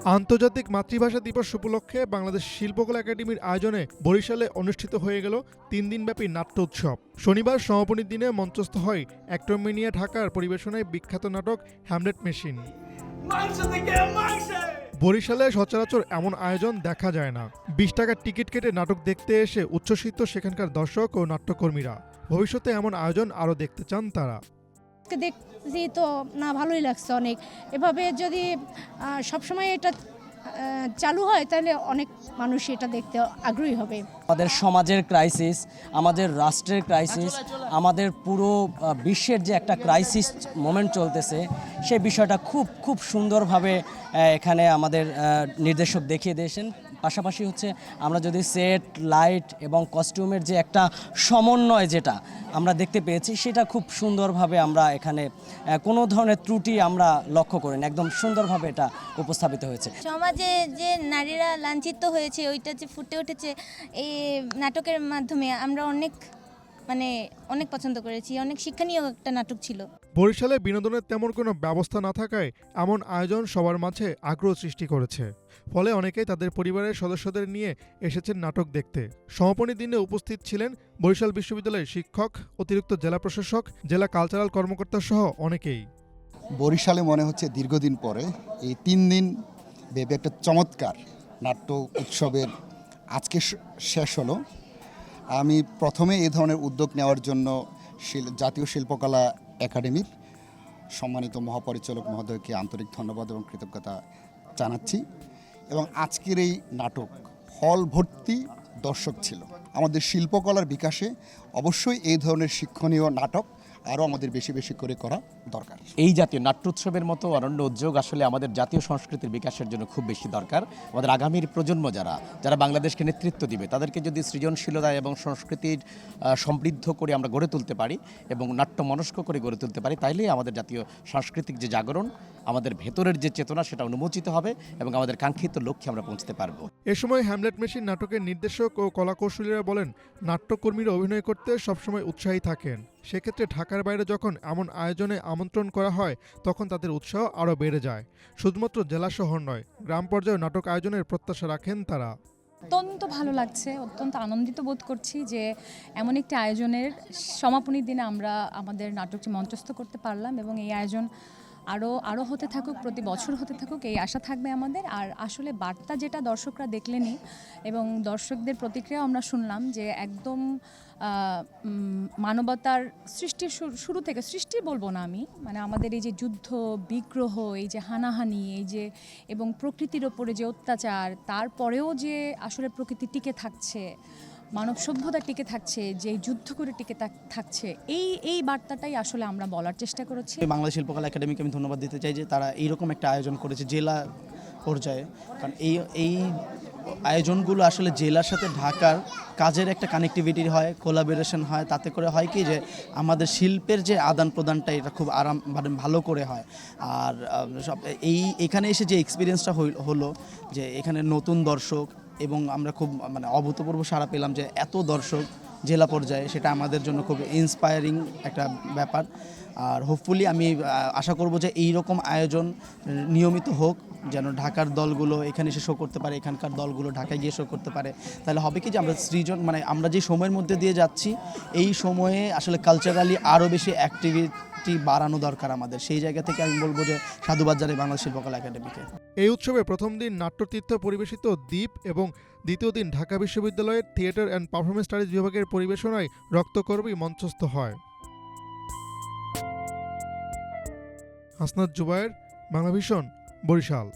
আন্তর্জাতিক মাতৃভাষা দিবস উপলক্ষে বাংলাদেশ শিল্পকলা একাডেমির আয়োজনে বরিশালে অনুষ্ঠিত হয়ে গেল ৩ দিনব্যাপী নাট্য উৎসব। শনিবার সমাপনীর দিনে মঞ্চস্থ হয় অ্যাক্টরমেনিয়া ঢাকার পরিবেশনায় বিখ্যাত নাটক হ্যামলেট মেশিন। বরিশালে সচরাচর এমন আয়োজন দেখা যায় না। ২০ টাকার টিকিট কেটে নাটক দেখতে এসে উচ্ছ্বসিত সেখানকার দর্শক ও নাট্যকর্মীরা। ভবিষ্যতে এমন আয়োজন আরও দেখতে চান তারা। দেখছি তো না, ভালোই লাগছে অনেক। এভাবে যদি সবসময় এটা চালু হয় তাহলে অনেক মানুষ এটা দেখতে আগ্রহী হবে। আমাদের সমাজের ক্রাইসিস, আমাদের রাষ্ট্রের ক্রাইসিস, আমাদের পুরো বিশ্বের যে একটা ক্রাইসিস মোমেন্ট চলতেছে, সেই বিষয়টা খুব সুন্দরভাবে এখানে আমাদের নির্দেশক দেখিয়ে দিয়েছেন। পাশাপাশি হচ্ছে আমরা যদি সেট, লাইট এবং কস্টিউমের যে একটা সমন্বয় যেটা আমরা দেখতে পেয়েছি, সেটা খুব সুন্দরভাবে আমরা এখানে কোনো ধরনের ত্রুটি আমরা লক্ষ্য করিনি, একদম সুন্দরভাবে এটা উপস্থাপিত হয়েছে। সমাজে যে নারীরা লাঞ্ছিত হয়েছে ওইটা যে ফুটে উঠেছে এই নাটকের মাধ্যমে, আমরা অনেক পছন্দ করেছি। অনেক শিক্ষণীয় একটা নাটক ছিল। বরিশালে বিনোদনের তেমন কোনো ব্যবস্থা না থাকায় এমন আয়োজন সবার মাঝে আগ্রহ সৃষ্টি করেছে। ফলে অনেকেই তাদের পরিবারের সদস্যদের নিয়ে এসেছেন নাটক দেখতে। সমাপনী দিনে উপস্থিত ছিলেন বরিশাল বিশ্ববিদ্যালয়ের শিক্ষক, অতিরিক্ত জেলা প্রশাসক, জেলা কালচারাল কর্মকর্তা সহ অনেকেই। বরিশালে মনে হচ্ছে দীর্ঘদিন পরে এই ৩ দিন ব্যাপী একটা চমৎকার নাট্য উৎসবের আজকে শেষ হলো। আমি প্রথমে এই ধরনের উদ্যোগ নেওয়ার জন্য জাতীয় শিল্পকলা একাডেমির সম্মানিত মহাপরিচালক মহোদয়কে আন্তরিক ধন্যবাদ এবং কৃতজ্ঞতা জানাচ্ছি। এবং আজকের এই নাটক হল ভর্তি দর্শক ছিল। আমাদের শিল্পকলার বিকাশে অবশ্যই এই ধরনের শিক্ষণীয় নাটক আরও আমাদের বেশি বেশি করে করা দরকার। এই জাতীয় নাট্যোৎসবের মতো অনন্য উদ্যোগ আসলে আমাদের জাতীয় সংস্কৃতির বিকাশের জন্য খুব বেশি দরকার। আমাদের আগামীর প্রজন্ম যারা বাংলাদেশকে নেতৃত্ব দিবে, তাদেরকে যদি সৃজনশীলতা এবং সংস্কৃতির সমৃদ্ধ করে আমরা গড়ে তুলতে পারি এবং নাট্যমনস্ক করে গড়ে তুলতে পারি, তাইলেই আমাদের জাতীয় সাংস্কৃতিক যে জাগরণ, আমাদের ভেতরের যে চেতনা, সেটা উন্মোচিত হবে এবং আমাদের কাঙ্ক্ষিত লক্ষ্যে আমরা পৌঁছতে পারবো। এ সময় হ্যামলেট মেশিন নাটকের নির্দেশক ও কলাকৌশলীরা বলেন, নাট্যকর্মীরা অভিনয় করতে সবসময় উৎসাহী থাকেন। সেক্ষেত্রে ঢাকার বাইরে যখন এমন আয়োজনে আমন্ত্রণ করা হয়, তখন তাদের উৎসাহ আরও বেড়ে যায়। শুধুমাত্র জেলা শহর নয়, গ্রাম পর্যায়ে নাটক আয়োজনের প্রত্যাশা রাখেন তারা। অত্যন্ত ভালো লাগছে, অত্যন্ত আনন্দিত বোধ করছি যে এমন একটি আয়োজনের সমাপনীর দিনে আমরা আমাদের নাটকটি মঞ্চস্থ করতে পারলাম এবং এই আয়োজন আরও হতে থাকুক, প্রতি বছর হতে থাকুক, এই আশা থাকবে আমাদের। আর আসলে বার্তা যেটা দর্শকরা দেখলেনই এবং দর্শকদের প্রতিক্রিয়া আমরা শুনলাম যে একদম মানবতার সৃষ্টির শুরু থেকে, সৃষ্টি বলবো না আমি, আমাদের এই যে যুদ্ধ বিগ্রহ, এই যে হানাহানি, এই যে এবং প্রকৃতির ওপরে যে অত্যাচার, তারপরেও যে আসলে প্রকৃতি টিকে থাকছে, মানব সভ্যতা টিকে থাকছে, যে যুদ্ধ করে টিকে থাকছে, এই বার্তাটাই আসলে আমরা বলার চেষ্টা করেছি। বাংলাদেশ শিল্পকলা একাডেমিকে আমি ধন্যবাদ দিতে চাই যে তারা এইরকম একটা আয়োজন করেছে জেলা পর্যায়ে। কারণ এই আয়োজনগুলো আসলে জেলার সাথে ঢাকার কাজের একটা কানেক্টিভিটি হয়, কোলাবোরেশন হয়। তাতে করে হয় কি যে আমাদের শিল্পের যে আদান প্রদানটা এটা খুব ভালো করে হয়। আর এখানে এসে যে এক্সপিরিয়েন্সটা হলো যে এখানে নতুন দর্শক এবং আমরা খুব অভূতপূর্ব সাড়া পেলাম যে এত দর্শক জেলা পর্যায়ে, সেটা আমাদের জন্য খুব ইন্সপায়ারিং একটা ব্যাপার। আর হোপফুলি আমি আশা করব যে এই রকম আয়োজন নিয়মিত হোক, যেন ঢাকার দলগুলো এখানে এসে শো করতে পারে, এখানকার দলগুলো ঢাকায় গিয়ে শো করতে পারে। তাহলে হবে কি যে আমরা আমরা যে সময়ের মধ্যে দিয়ে যাচ্ছি, এই সময়ে আসলে কালচারালি আরও বেশি অ্যাক্টিভিটি বাড়ানো দরকার আমাদের। সেই জায়গা থেকে আমি বলবো যে সাধুবাদ জানাই বাংলাদেশ শিল্পকলা একাডেমিকে। এই উৎসবে প্রথম দিন নাট্যতীর্থ পরিবেশিত দ্বীপ এবং দ্বিতীয় দিন ঢাকা বিশ্ববিদ্যালয়ের থিয়েটার অ্যান্ড পারফরমেন্স স্টাডিজ বিভাগের পরিবেশনায় রক্তকরবী মঞ্চস্থ হয়। হাসনাত জুবায়ের, বাংলাভিশন, বরিশাল।